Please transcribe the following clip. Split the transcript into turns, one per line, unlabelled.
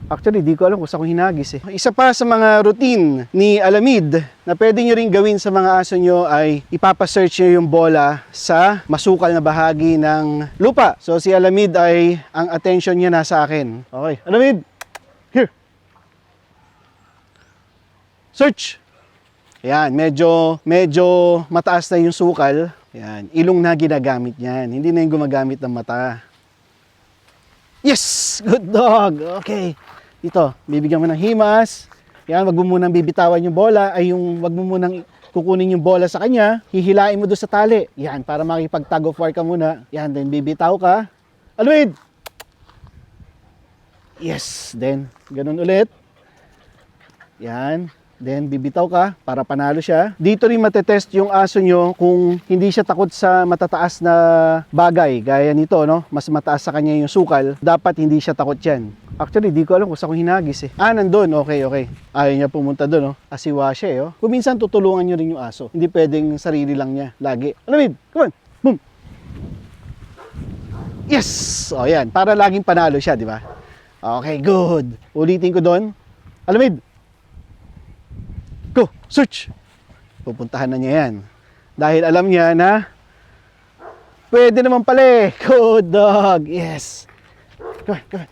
Actually, di ko alam kung saan ko hinagis eh. Isa pa sa mga routine ni Alamid na pwede nyo rin gawin sa mga aso nyo ay ipapasearch nyo yung bola sa masukal na bahagi ng lupa. So si Alamid ay, ang attention niya nasa akin. Okay, Alamid! Here! Search! Yan, medyo mataas na yung sukal. Yan, ilong na ginagamit niyan. Hindi na yung gumagamit ng mata. Yes! Good dog! Okay. Dito, bibigyan mo ng himas. Yan, wag mo munang bibitawan yung bola. Wag mo munang kukunin yung bola sa kanya. Hihilain mo doon sa tali. Yan, para makipag-tug of war ka muna. Yan, then bibitaw ka. Aluid! Yes! Then, ganun ulit. Yan. Then, bibitaw ka para panalo siya. Dito rin matetest yung aso nyo kung hindi siya takot sa matataas na bagay. Gaya nito, no? Mas mataas sa kanya yung sukal. Dapat hindi siya takot yan. Actually, di ko alam kung saan ko hinagis eh. Nandun. Okay. Ayaw niya pumunta dun, no? Asiwa siya eh, oh. Kung minsan tutulungan nyo rin yung aso. Hindi pwedeng sarili lang niya. Lagi. Alamid! Come on! Boom! Yes! O, yan. Para laging panalo siya, di ba? Okay, good. Ulitin ko doon. Alamid! Go! Search! Pupuntahan na niya yan. Dahil alam niya na pwede naman pala eh. Good dog! Yes! Come on.